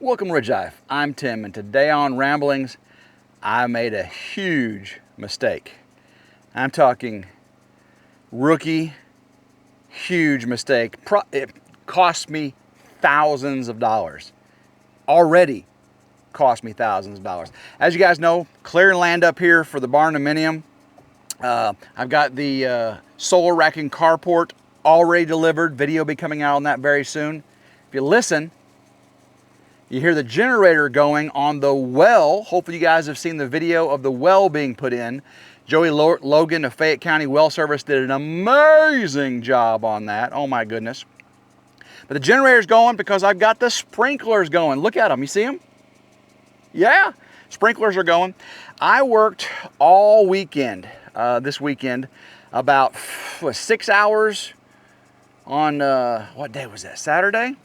Welcome to RidgeLife. I'm Tim, and today on Ramblings, I made a huge mistake. I'm talking rookie, huge mistake. It cost me thousands of dollars. Already cost me thousands of dollars. As you guys know, clearing land up here for the barn dominium. I've got the solar racking carport already delivered. Video will be coming out on that very soon. If you listen, you hear the generator going on the well. Hopefully you guys have seen the video of the well being put in. Joey Logan of Fayette County Well Service did an amazing job on that. Oh my goodness. But the generator's going because I've got the sprinklers going. Look at them. You see them? Yeah, sprinklers are going. I worked all weekend, this weekend, about 6 hours on, what day was that? Saturday?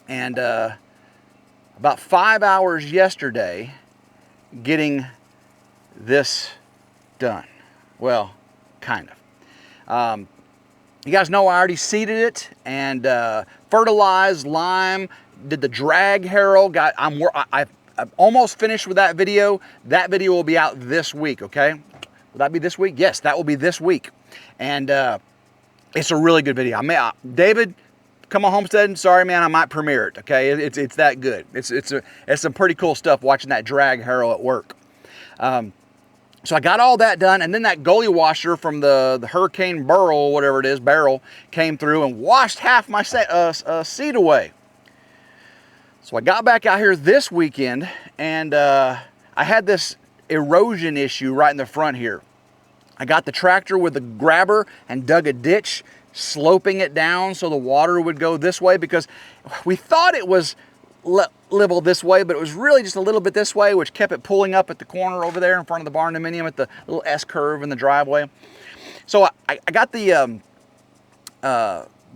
And about 5 hours yesterday getting this done. Well, kind of. You guys know I already seeded it and fertilized, lime, did the drag harrow. I've almost finished with that video. That video will be out this week, okay? Will that be this week? Yes, that will be this week. And it's a really good video. David, come on homesteading. Sorry, man, I might premiere it. Okay, it's that good. It's some pretty cool stuff watching that drag harrow at work. So I got all that done, and then that gully washer from the Hurricane Barrel, whatever it is, barrel, came through and washed half my seed away. So I got back out here this weekend, and I had this erosion issue right in the front here. I got the tractor with the grabber and dug a ditch, sloping it down so the water would go this way, because we thought it was level this way, but it was really just a little bit this way, which kept it pulling up at the corner over there in front of the barn dominium at the little S curve in the driveway. So I got the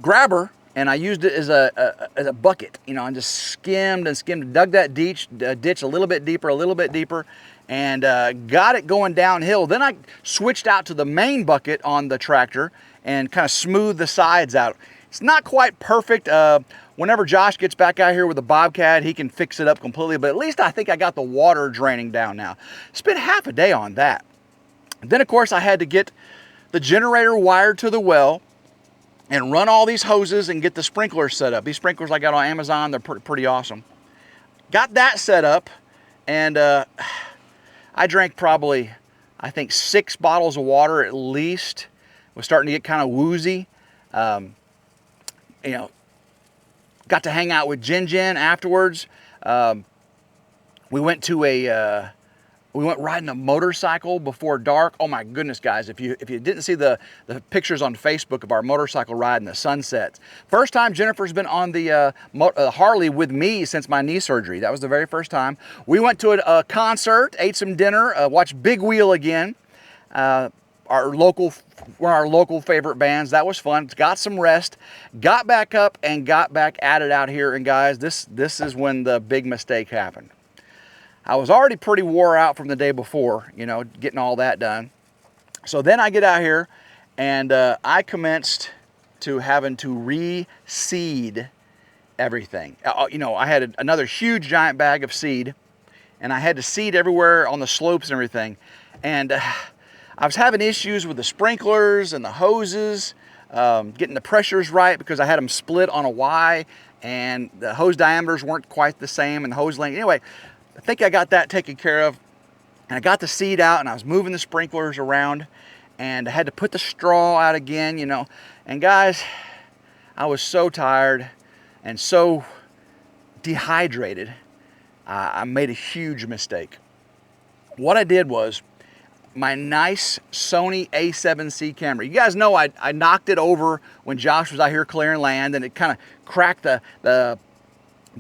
grabber, and I used it as a bucket, you know, and just skimmed and skimmed, dug that ditch a little bit deeper, and got it going downhill. Then I switched out to the main bucket on the tractor and kind of smooth the sides out. It's not quite perfect. Whenever Josh gets back out here with the Bobcat, he can fix it up completely, but at least I think I got the water draining down now. Spent half a day on that. Then of course I had to get the generator wired to the well and run all these hoses and get the sprinklers set up. These sprinklers I got on Amazon, they're pretty awesome. Got that set up, and I drank probably, I think, 6 bottles of water at least. Was starting to get kind of woozy. You know, got to hang out with Jen afterwards. We went riding a motorcycle before dark. Oh my goodness, guys! If you didn't see the pictures on Facebook of our motorcycle ride in the sunsets, first time Jennifer's been on the Harley with me since my knee surgery. That was the very first time. We went to a concert, ate some dinner, watched Big Wheel again. Our local favorite bands. That was fun. Got some rest, got back up, and got back at it out here. And guys, this is when the big mistake happened. I was already pretty wore out from the day before, you know, getting all that done. So then I get out here, and I commenced to having to reseed everything. You know, I had another huge giant bag of seed, and I had to seed everywhere on the slopes and everything. And I was having issues with the sprinklers and the hoses, getting the pressures right because I had them split on a Y, and the hose diameters weren't quite the same, and the hose length. Anyway, I think I got that taken care of, and I got the seed out, and I was moving the sprinklers around, and I had to put the straw out again, you know. And guys, I was so tired and so dehydrated, I made a huge mistake. What I did was, my nice Sony A7C camera. You guys know I knocked it over when Josh was out here clearing land, and it kind of cracked the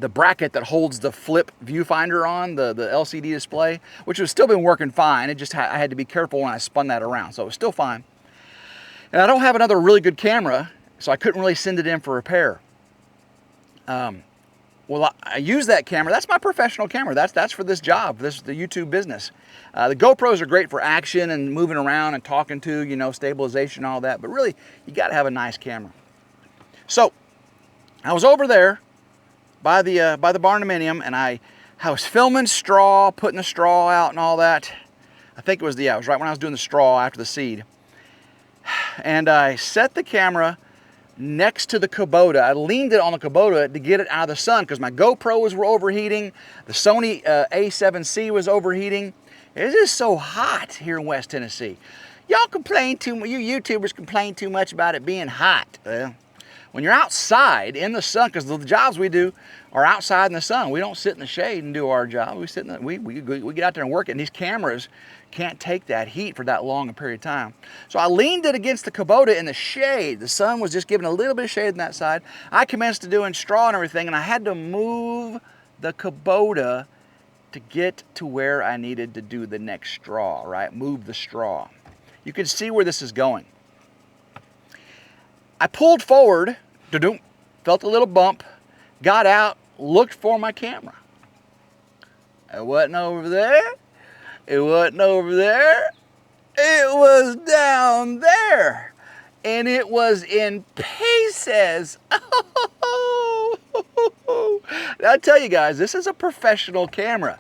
bracket that holds the flip viewfinder on, the LCD display, which was still been working fine. It just I had to be careful when I spun that around, so it was still fine. And I don't have another really good camera, so I couldn't really send it in for repair. Well, I use that camera. That's my professional camera. That's for this job. This is the YouTube business. The GoPros are great for action and moving around and talking to, you know, stabilization, all that. But really, you got to have a nice camera. So I was over there by the barnuminium, and I was filming straw, putting the straw out and all that. I think it was it was right when I was doing the straw after the seed. And I set the camera next to the Kubota. I leaned it on the Kubota to get it out of the sun because my GoPros were overheating. The Sony A7C was overheating. It is so hot here in West Tennessee. Y'all complain too much, you YouTubers complain too much about it being hot. Well, when you're outside in the sun, because the jobs we do are outside in the sun. We don't sit in the shade and do our job. We sit in the, we get out there and work it, and these cameras can't take that heat for that long a period of time. So I leaned it against the Kubota in the shade. The sun was just giving a little bit of shade on that side. I commenced to doing straw and everything, and I had to move the Kubota to get to where I needed to do the next straw, right? Move the straw. You can see where this is going. I pulled forward, felt a little bump, got out, looked for my camera. It wasn't over there. It wasn't over there. It was down there. And it was in pieces. I tell you guys, this is a professional camera.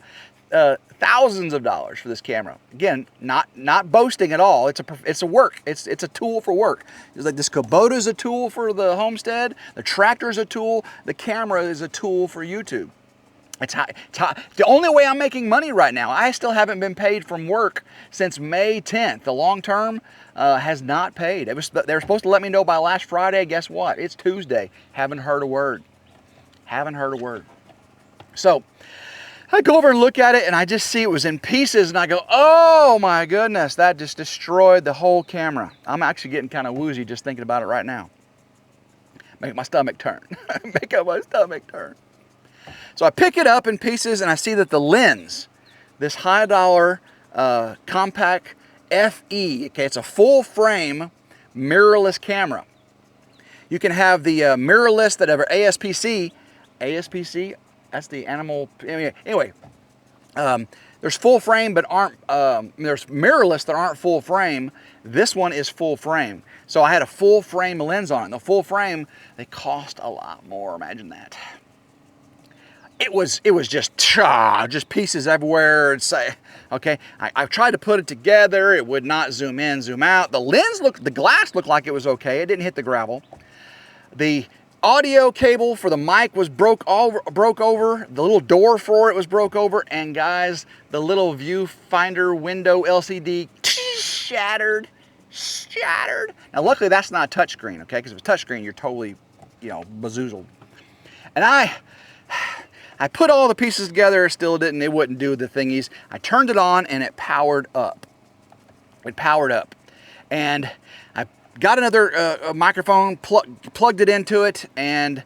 Thousands of dollars for this camera. Again, not boasting at all. It's a work. It's a tool for work. It's like this Kubota is a tool for the homestead. The tractor is a tool. The camera is a tool for YouTube. It's the only way I'm making money right now. I still haven't been paid from work since May 10th. The long term has not paid. They were supposed to let me know by last Friday. Guess what? It's Tuesday. Haven't heard a word. Haven't heard a word. So I go over and look at it, and I just see it was in pieces, and I go, oh my goodness, that just destroyed the whole camera. I'm actually getting kind of woozy just thinking about it right now. Make my stomach turn. Make my stomach turn. So I pick it up in pieces, and I see that the lens, this high dollar compact FE, okay, it's a full frame mirrorless camera. You can have the mirrorless that ever ASPC, that's the animal, anyway, there's full frame but aren't, there's mirrorless that aren't full frame. This one is full frame. So I had a full frame lens on it. The full frame, they cost a lot more, imagine that. It was just pieces everywhere. Okay, I tried to put it together. It would not zoom in, zoom out. The glass looked like it was okay. It didn't hit the gravel. The audio cable for the mic was broke over. The little door for it was broke over. And guys, the little viewfinder window LCD shattered. Now, luckily that's not a touchscreen, okay? Because if it's touchscreen, you're totally, bezoozled. And I put all the pieces together, it wouldn't do the thingies. I turned it on and it powered up. And I got another microphone, plugged it into it, and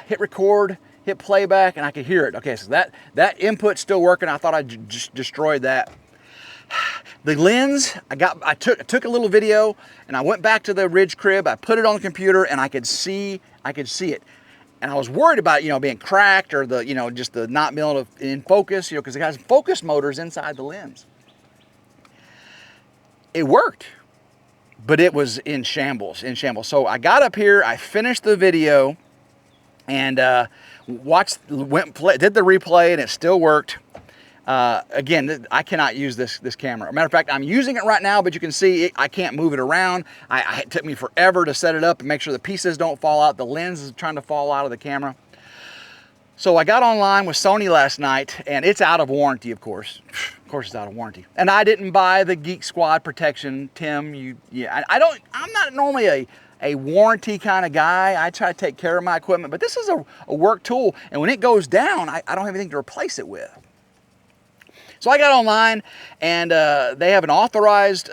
hit record, hit playback, and I could hear it. Okay, so that input's still working. I thought I just destroyed that. The lens, I took a little video, and I went back to the Ridge crib. I put it on the computer, and I could see it. And I was worried about being cracked or just the not being able to in focus, because it has focus motors inside the lens. It worked, but it was in shambles. So I got up here, I finished the video, and did the replay, and it still worked. Again, I cannot use this camera. Matter of fact, I'm using it right now, but you can see I can't move it around. It took me forever to set it up and make sure the pieces don't fall out. The lens is trying to fall out of the camera. So I got online with Sony last night, and it's out of warranty, of course. Of course it's out of warranty. And I didn't buy the Geek Squad protection. Tim, I'm not normally a warranty kind of guy. I try to take care of my equipment, but this is a work tool, and when it goes down, I don't have anything to replace it with. So I got online, and they have an authorized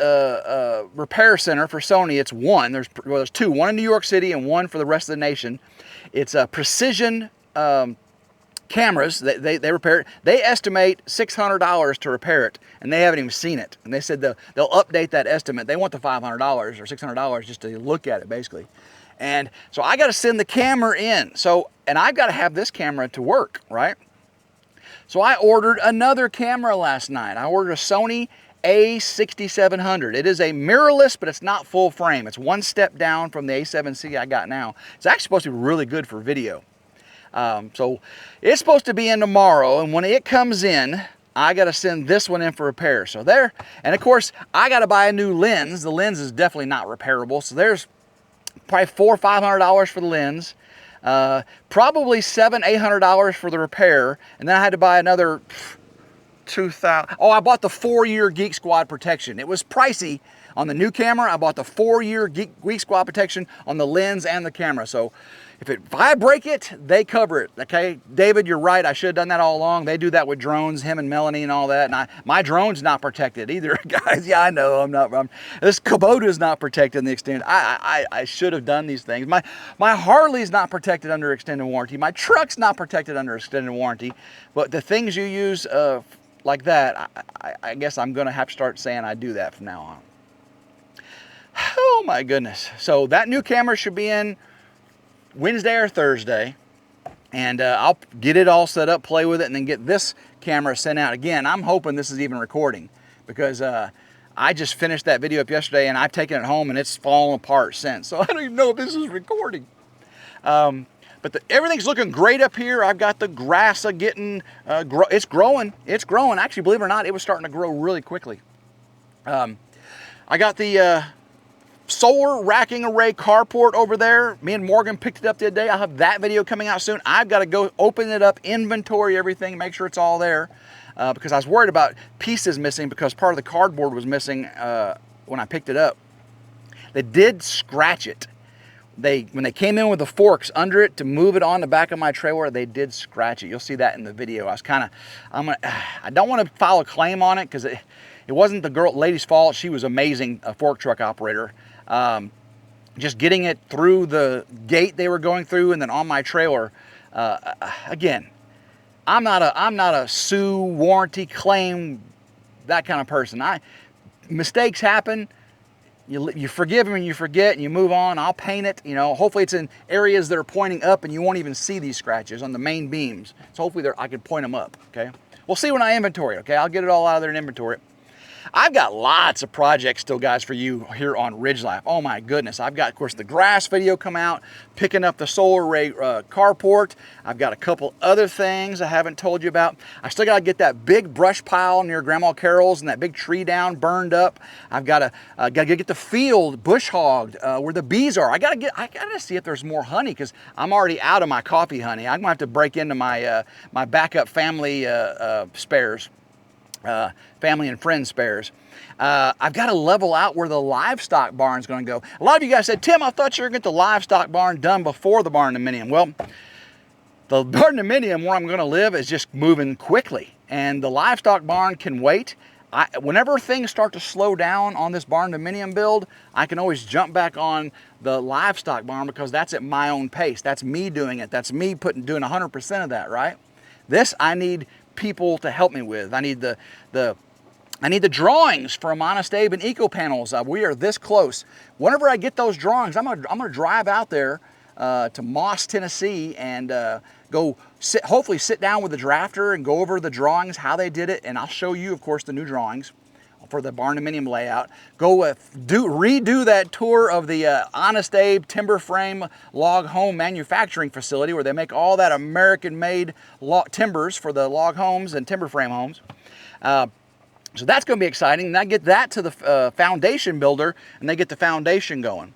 repair center for Sony. It's one. There's two. One in New York City and one for the rest of the nation. It's a precision cameras. They repair it. They estimate $600 to repair it, and they haven't even seen it. And they said they'll update that estimate. They want the $500 or $600 just to look at it, basically. And so I got to send the camera in. And I've got to have this camera to work, right? So I ordered another camera last night. I ordered a Sony A6700. It is a mirrorless, but it's not full frame. It's one step down from the A7C I got now. It's actually supposed to be really good for video. So it's supposed to be in tomorrow, and when it comes in, I got to send this one in for repair. So there, and of course, I got to buy a new lens. The lens is definitely not repairable. So there's probably $400 or $500 for the lens. Probably $700-800 for the repair. And then I had to buy another $2,000. Oh, I bought the 4-year Geek Squad protection. It was pricey on the new camera. I bought the 4-year Geek Squad protection on the lens and the camera. So if I break it, they cover it. Okay, David, you're right. I should have done that all along. They do that with drones, him and Melanie and all that. And my drone's not protected either, guys. Yeah, I know. This Kubota's not protected in the extended. I should have done these things. My Harley's not protected under extended warranty. My truck's not protected under extended warranty. But the things you use like that, I guess I'm going to have to start saying I do that from now on. Oh my goodness. So that new camera should be in Wednesday or Thursday, and I'll get it all set up, play with it, and then get this camera sent out. Again, I'm hoping this is even recording, because I just finished that video up yesterday, and I've taken it home, and it's fallen apart since. So I don't even know if this is recording. But everything's looking great up here. I've got the grass getting, it's growing. It's growing. Actually, believe it or not, it was starting to grow really quickly. I got the solar racking array carport over there. Me and Morgan picked it up the other day. I'll have that video coming out soon. I've got to go open it up, inventory everything, make sure it's all there, because I was worried about pieces missing, because part of the cardboard was missing when I picked it up. They did scratch it. When they came in with the forks under it to move it on the back of my trailer, they did scratch it. You'll see that in the video. I don't want to file a claim on it, because it wasn't the lady's fault. She was amazing, a fork truck operator. Just getting it through the gate they were going through and then on my trailer. Again, I'm not a sue, warranty, claim, that kind of person. Mistakes happen. You forgive them and you forget and you move on. I'll paint it. Hopefully it's in areas that are pointing up and you won't even see these scratches on the main beams. So hopefully I can point them up. Okay. We'll see when I inventory. Okay. I'll get it all out of there and inventory it. I've got lots of projects still, guys, for you here on RidgeLife. Oh my goodness. I've got, of course, the grass video come out, picking up the solar array carport. I've got a couple other things I haven't told you about. I still got to get that big brush pile near Grandma Carol's and that big tree down burned up. I've got to get the field bush hogged where the bees are. I got to see if there's more honey, because I'm already out of my coffee honey. I'm going to have to break into my my backup family spares. Family and friends spares. I've got to level out where the livestock barn is going to go. A lot of you guys said, Tim, I thought you were going to get the livestock barn done before the barn dominium. Well, the barn dominium where I'm going to live is just moving quickly, and the livestock barn can wait. Whenever things start to slow down on this barn dominium build, I can always jump back on the livestock barn, because that's at my own pace. That's me doing it. That's me doing 100% of that, right? This I need people to help me with. I need the drawings for Honest Abe and Eco Panels. We are this close. Whenever I get those drawings, I'm gonna drive out there to Moss, Tennessee, and hopefully sit down with the drafter and go over the drawings, how they did it, and I'll show you, of course, the new drawings for the barn dominium layout. Go redo that tour of the Honest Abe timber frame log home manufacturing facility, where they make all that American-made timbers for the log homes and timber frame homes. So that's going to be exciting. And I get that to the foundation builder, and they get the foundation going.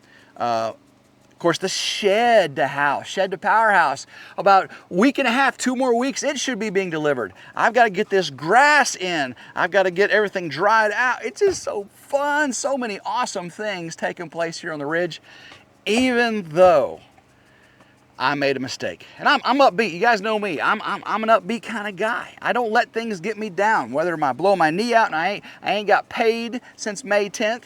Of course, the shed to powerhouse. About a week and a half, 2 more weeks, it should be being delivered. I've got to get this grass in. I've got to get everything dried out. It's just so fun. So many awesome things taking place here on the Ridge, even though I made a mistake. And I'm upbeat. You guys know me. I'm an upbeat kind of guy. I don't let things get me down. Whether I blow my knee out and I ain't got paid since May 10th,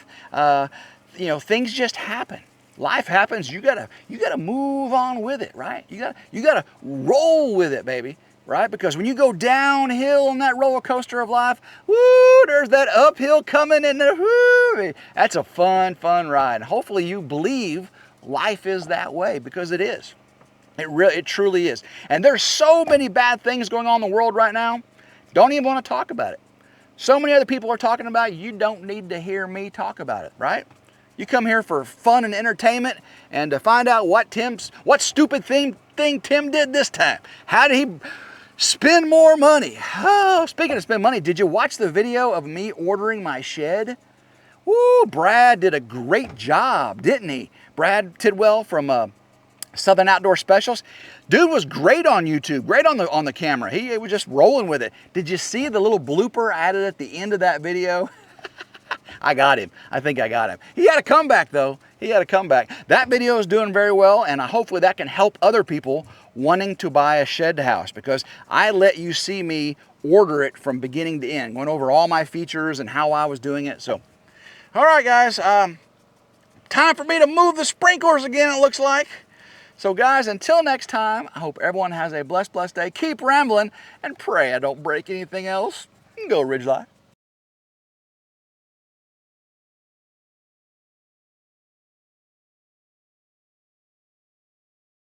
things just happen. Life happens. You gotta move on with it, right? You gotta roll with it, baby, right? Because when you go downhill on that roller coaster of life, woo, there's that uphill coming, and woo, that's a fun ride. And hopefully you believe life is that way, because it is. It truly is. And there's so many bad things going on in the world right now. Don't even want to talk about it. So many other people are talking about it. You don't need to hear me talk about it, right? You come here for fun and entertainment and to find out what stupid thing Tim did this time. How did he spend more money? Oh, speaking of spend money, did you watch the video of me ordering my shed? Woo, Brad did a great job, didn't he? Brad Tidwell from Southern Outdoor Specials. Dude was great on YouTube, great on the camera. He was just rolling with it. Did you see the little blooper added at the end of that video? I got him. I think I got him. He had a comeback though. He had a comeback. That video is doing very well, and hopefully that can help other people wanting to buy a shed house, because I let you see me order it from beginning to end, going over all my features and how I was doing it. So, all right guys, time for me to move the sprinklers again, it looks like. So guys, until next time, I hope everyone has a blessed day. Keep rambling and pray I don't break anything else. Go Ridge Life.